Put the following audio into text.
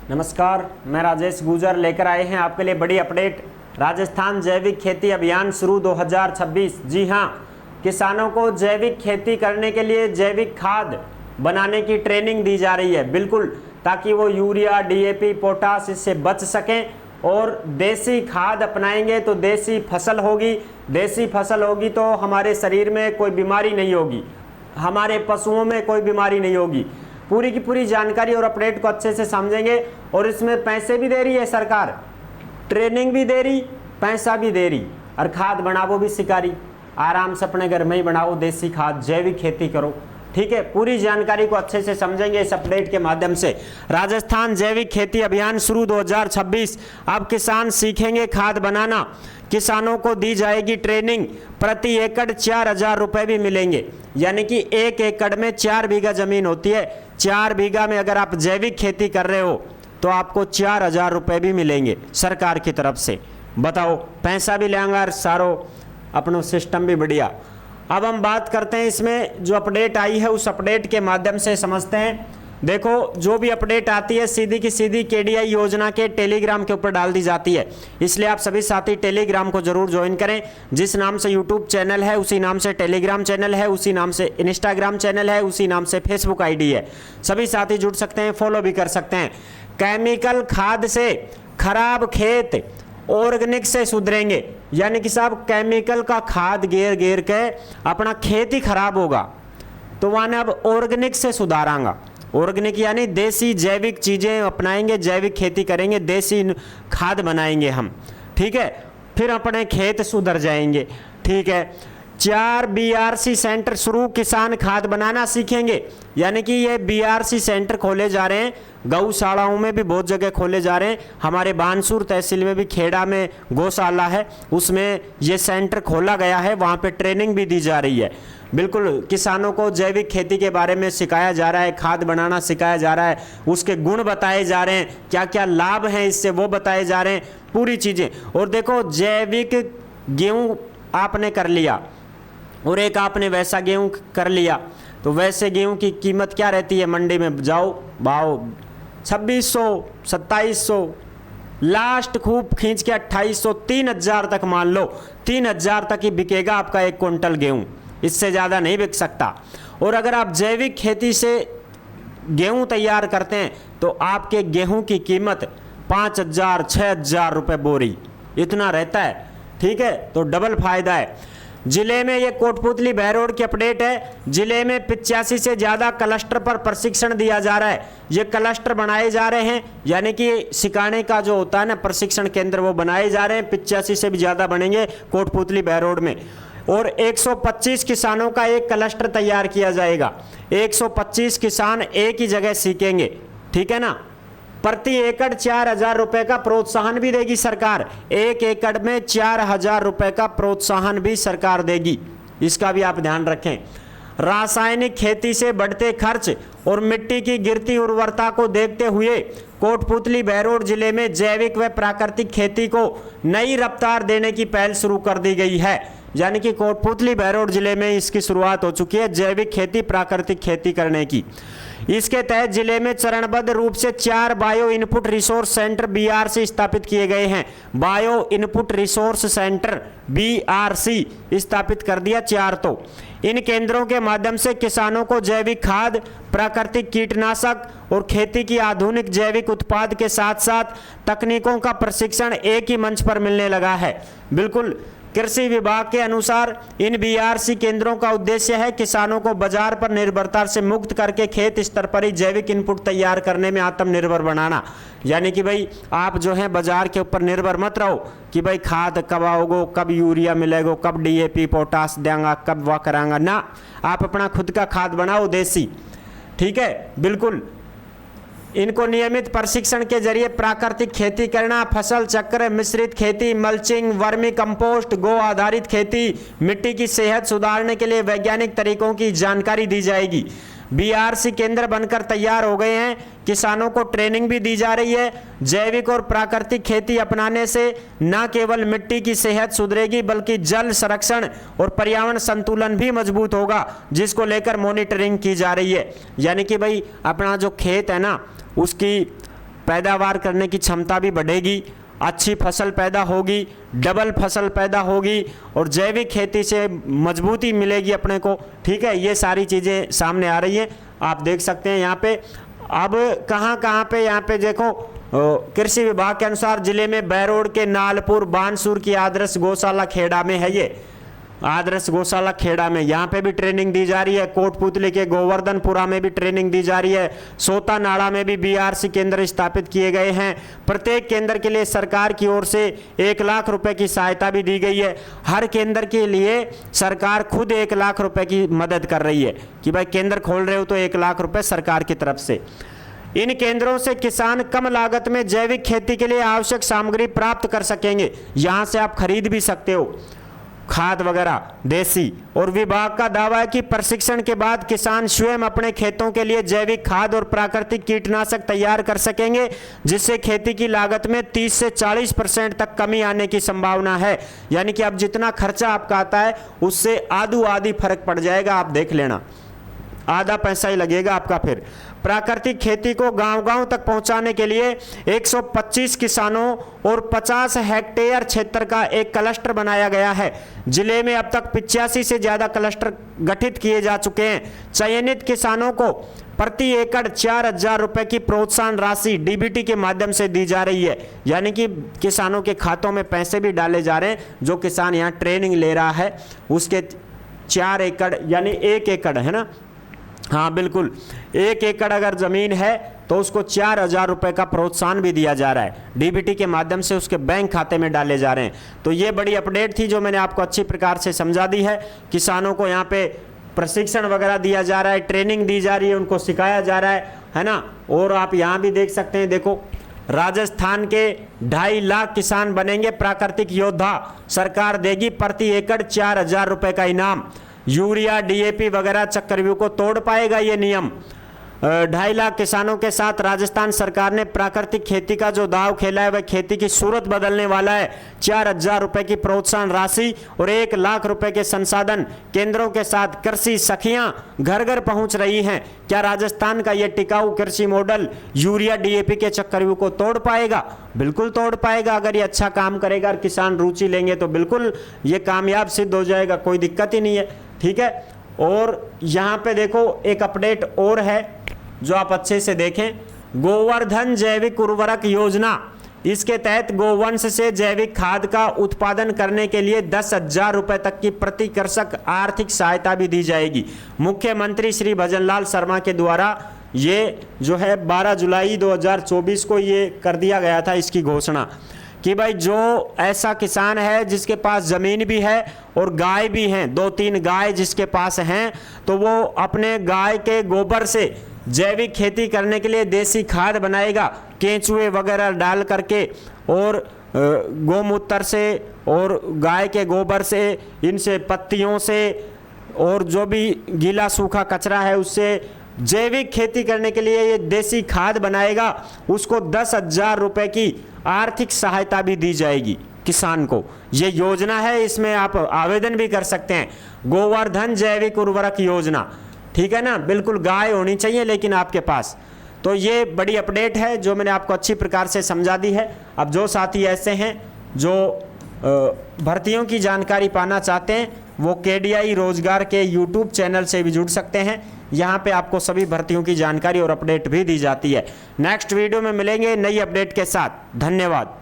नमस्कार, मैं राजेश गुजर लेकर आए हैं आपके लिए बड़ी अपडेट। राजस्थान जैविक खेती अभियान शुरू 2026। जी हाँ, किसानों को जैविक खेती करने के लिए जैविक खाद बनाने की ट्रेनिंग दी जा रही है, बिल्कुल, ताकि वो यूरिया, डीएपी, पोटास इससे बच सकें और देसी खाद अपनाएंगे तो देसी फसल होगी। देसी फसल होगी तो हमारे शरीर में कोई बीमारी नहीं होगी, हमारे पशुओं में कोई बीमारी नहीं होगी। पूरी की पूरी जानकारी और अपडेट को अच्छे से समझेंगे। और इसमें पैसे भी दे रही है सरकार, ट्रेनिंग भी दे रही, पैसा भी दे रही, और खाद बनाओ भी सिखा रही। आराम से अपने घर में ही बनाओ देसी खाद, जैविक खेती करो, ठीक है। पूरी जानकारी को अच्छे से समझेंगे इस अपडेट के माध्यम से। राजस्थान जैविक खेती अभियान शुरू 2026। अब किसान सीखेंगे खाद बनाना, किसानों को दी जाएगी ट्रेनिंग, प्रति एकड़ 4,000 रुपए भी मिलेंगे। यानी कि 1 एकड़ में 4 बीघा जमीन होती है, 4 बीघा में अगर आप जैविक खेती कर रहे हो तो आपको 4,000 रुपए भी मिलेंगे सरकार की तरफ से। बताओ, पैसा भी लेंगे और सारो अपना सिस्टम भी बढ़िया। अब हम बात करते हैं इसमें जो अपडेट आई है उस अपडेट के माध्यम से समझते हैं। देखो, जो भी अपडेट आती है सीधी की सीधी केडीआई योजना के टेलीग्राम के ऊपर डाल दी जाती है, इसलिए आप सभी साथी टेलीग्राम को जरूर ज्वाइन करें। जिस नाम से यूट्यूब चैनल है उसी नाम से टेलीग्राम चैनल है, उसी नाम से इंस्टाग्राम चैनल है, उसी नाम से फेसबुक आईडी है। सभी साथी जुड़ सकते हैं, फॉलो भी कर सकते हैं। केमिकल खाद से खराब खेत ऑर्गेनिक से सुधरेंगे। यानी कि साहब, केमिकल का खाद गेर गेर के अपना खेत ही खराब होगा, तो वहाँ अब ऑर्गेनिक से सुधारांगा। ऑर्गेनिक यानी देसी जैविक चीज़ें अपनाएंगे, जैविक खेती करेंगे, देसी खाद बनाएंगे हम, ठीक है। फिर अपने खेत सुधर जाएंगे, ठीक है। 4 बीआरसी सेंटर शुरू, किसान खाद बनाना सीखेंगे। यानी कि ये बीआरसी सेंटर खोले जा रहे हैं, गौशालाओं में भी बहुत जगह खोले जा रहे हैं। हमारे बानसूर तहसील में भी खेड़ा में गौशाला है, उसमें ये सेंटर खोला गया है, वहाँ पे ट्रेनिंग भी दी जा रही है। बिल्कुल, किसानों को जैविक खेती के बारे में सिखाया जा रहा है, खाद बनाना सिखाया जा रहा है, उसके गुण बताए जा रहे हैं, क्या क्या लाभ हैं इससे वो बताए जा रहे हैं, पूरी चीज़ें। और देखो, जैविक गेहूँ आपने कर लिया और एक आपने वैसा गेहूं कर लिया, तो वैसे गेहूं की कीमत क्या रहती है? मंडी में जाओ, भाव 2600, 2700, लास्ट खूब खींच के 2800, 3,000 तक मान लो, 3,000 तक ही बिकेगा आपका 1 क्विंटल गेहूं, इससे ज़्यादा नहीं बिक सकता। और अगर आप जैविक खेती से गेहूं तैयार करते हैं तो आपके गेहूं की कीमत 5,000, 6,000 रुपये बोरी, इतना रहता है, ठीक है। तो डबल फायदा है। जिले में ये कोटपुतली बहरोड की अपडेट है। जिले में 85 से ज़्यादा क्लस्टर पर प्रशिक्षण दिया जा रहा है। ये क्लस्टर बनाए जा रहे हैं, यानी कि सिखाने का जो होता है ना प्रशिक्षण केंद्र, वो बनाए जा रहे हैं। 85 से भी ज़्यादा बनेंगे कोटपुतली बहरोड में। और 125 किसानों का एक क्लस्टर तैयार किया जाएगा। 125 किसान एक ही जगह सीखेंगे, ठीक है ना। प्रति एकड़ 4,000 रुपए का प्रोत्साहन भी देगी सरकार। 1 एकड़ में 4,000 रुपए का प्रोत्साहन भी सरकार देगी, इसका भी आप ध्यान रखें। रासायनिक खेती से बढ़ते खर्च और मिट्टी की गिरती उर्वरता को देखते हुए कोटपुतली बहरोड जिले में जैविक व प्राकृतिक खेती को नई रफ्तार देने की पहल शुरू कर दी गई है। यानी कि कोटपुतली बहरोड जिले में इसकी शुरुआत हो चुकी है, जैविक खेती, प्राकृतिक खेती करने की। इसके तहत जिले में चरणबद्ध रूप से 4 bio input resource centre BRC स्थापित किए गए हैं। Bio input resource centre BRC स्थापित कर दिया 4। तो इन केंद्रों के माध्यम से किसानों को जैविक खाद, प्राकृतिक कीटनाशक और खेती की आधुनिक जैविक उत्पाद के साथ साथ तकनीकों का प्रशिक्षण एक ही मंच पर मिलने लगा है। बिल्कुल, कृषि विभाग के अनुसार इन बीआरसी केंद्रों का उद्देश्य है किसानों को बाजार पर निर्भरता से मुक्त करके खेत स्तर पर ही जैविक इनपुट तैयार करने में आत्मनिर्भर बनाना। यानी कि भाई आप जो है बाजार के ऊपर निर्भर मत रहो कि भाई खाद कब आओगो, कब यूरिया मिलेगो, कब डीएपी पोटास देंगा, कब वह करांगा ना। आप अपना खुद का खाद बनाओ देसी, ठीक है। बिल्कुल, इनको नियमित प्रशिक्षण के जरिए प्राकृतिक खेती करना, फसल चक्र, मिश्रित खेती, मल्चिंग, वर्मी कंपोस्ट, गो आधारित खेती, मिट्टी की सेहत सुधारने के लिए वैज्ञानिक तरीकों की जानकारी दी जाएगी। बीआरसी केंद्र बनकर तैयार हो गए हैं। किसानों को ट्रेनिंग भी दी जा रही है। जैविक और प्राकृतिक खेती अपनाने से न केवल मिट्टी की सेहत सुधरेगी बल्कि जल संरक्षण और पर्यावरण संतुलन भी मजबूत होगा, जिसको लेकर मॉनिटरिंग की जा रही है। यानी कि भाई अपना जो खेत है ना, उसकी पैदावार करने की क्षमता भी बढ़ेगी, अच्छी फसल पैदा होगी, डबल फसल पैदा होगी और जैविक खेती से मजबूती मिलेगी अपने को। ठीक है, ये सारी चीज़ें सामने आ रही हैं, आप देख सकते हैं यहाँ पे। अब कहाँ पे यहाँ पे देखो, कृषि विभाग के अनुसार जिले में बैरोड के नालपुर बानसूर की आदर्श गौशाला खेड़ा में है, ये आदर्श गौशाला खेड़ा में, यहाँ पे भी ट्रेनिंग दी जा रही है। कोटपुतली के गोवर्धनपुरा में भी ट्रेनिंग दी जा रही है। सोता नाड़ा में भी बीआरसी केंद्र स्थापित किए गए हैं। प्रत्येक केंद्र के लिए सरकार की ओर से 1 लाख रुपए की सहायता भी दी गई है। हर केंद्र के लिए सरकार खुद 1 लाख रुपए की मदद कर रही है कि भाई केंद्र खोल रहे हो तो 1 लाख रुपए सरकार की तरफ से। इन केंद्रों से किसान कम लागत में जैविक खेती के लिए आवश्यक सामग्री प्राप्त कर सकेंगे। यहाँ से आप खरीद भी सकते हो खाद वगैरह देसी। और विभाग का दावा है कि प्रशिक्षण के बाद किसान स्वयं अपने खेतों के लिए जैविक खाद और प्राकृतिक कीटनाशक तैयार कर सकेंगे, जिससे खेती की लागत में 30 से 40% तक कमी आने की संभावना है। यानी कि अब जितना खर्चा आपका आता है उससे आधी फर्क पड़ जाएगा, आप देख लेना, आधा पैसा ही लगेगा आपका। फिर प्राकृतिक खेती को गांव-गांव तक पहुंचाने के लिए 125 किसानों और 50 हेक्टेयर क्षेत्र का एक क्लस्टर बनाया गया है। जिले में अब तक 85 से ज़्यादा क्लस्टर गठित किए जा चुके हैं। चयनित किसानों को प्रति एकड़ 4,000 रुपए की प्रोत्साहन राशि डीबीटी के माध्यम से दी जा रही है। यानी कि किसानों के खातों में पैसे भी डाले जा रहे हैं। जो किसान यहाँ ट्रेनिंग ले रहा है उसके 4 एकड़ यानी 1 एकड़ है ना, हाँ बिल्कुल, 1 एकड़ अगर ज़मीन है तो उसको 4,000 रुपये का प्रोत्साहन भी दिया जा रहा है, डीबीटी के माध्यम से उसके बैंक खाते में डाले जा रहे हैं। तो ये बड़ी अपडेट थी जो मैंने आपको अच्छी प्रकार से समझा दी है। किसानों को यहाँ पे प्रशिक्षण वगैरह दिया जा रहा है, ट्रेनिंग दी जा रही है, उनको सिखाया जा रहा है ना। और आप यहाँ भी देख सकते हैं, देखो राजस्थान के 2.5 लाख किसान बनेंगे प्राकृतिक योद्धा। सरकार देगी प्रति एकड़ 4,000 रुपये का इनाम। यूरिया डीएपी वगैरह चक्रव्यूह को तोड़ पाएगा ये नियम। 2.5 लाख किसानों के साथ राजस्थान सरकार ने प्राकृतिक खेती का जो दांव खेला है वह खेती की सूरत बदलने वाला है। 4,000 रुपये की प्रोत्साहन राशि और 1 लाख रुपए के संसाधन केंद्रों के साथ कृषि सखियां घर घर पहुंच रही हैं। क्या राजस्थान का यह टिकाऊ कृषि मॉडल यूरिया डीएपी के चक्रव्यूह को तोड़ पाएगा? बिल्कुल तोड़ पाएगा। अगर ये अच्छा काम करेगा और किसान रुचि लेंगे तो बिल्कुल ये कामयाब सिद्ध हो जाएगा, कोई दिक्कत ही नहीं है। ठीक है, और यहाँ पे देखो एक अपडेट और है जो आप अच्छे से देखें। गोवर्धन जैविक उर्वरक योजना, इसके तहत गोवंश से जैविक खाद का उत्पादन करने के लिए 10,000 रुपये तक की प्रति कृषक आर्थिक सहायता भी दी जाएगी। मुख्यमंत्री श्री भजनलाल शर्मा के द्वारा ये जो है 12 जुलाई 2024 को ये कर दिया गया था इसकी घोषणा कि भाई जो ऐसा किसान है जिसके पास ज़मीन भी है और गाय भी हैं, 2-3 गाय जिसके पास हैं, तो वो अपने गाय के गोबर से जैविक खेती करने के लिए देसी खाद बनाएगा, केंचुए वगैरह डाल करके और गोमूत्र से और गाय के गोबर से, इनसे पत्तियों से और जो भी गीला सूखा कचरा है उससे जैविक खेती करने के लिए ये देसी खाद बनाएगा। उसको 10,000 रुपये की आर्थिक सहायता भी दी जाएगी किसान को। ये योजना है, इसमें आप आवेदन भी कर सकते हैं, गोवर्धन जैविक उर्वरक योजना। ठीक है ना, बिल्कुल गाय होनी चाहिए लेकिन आपके पास। तो ये बड़ी अपडेट है जो मैंने आपको अच्छी प्रकार से समझा दी है। अब जो साथी ऐसे हैं जो भर्तियों की जानकारी पाना चाहते हैं वो KDI रोजगार के YouTube चैनल से भी जुड़ सकते हैं। यहाँ पे आपको सभी भर्तियों की जानकारी और अपडेट भी दी जाती है। नेक्स्ट वीडियो में मिलेंगे नई अपडेट के साथ। धन्यवाद।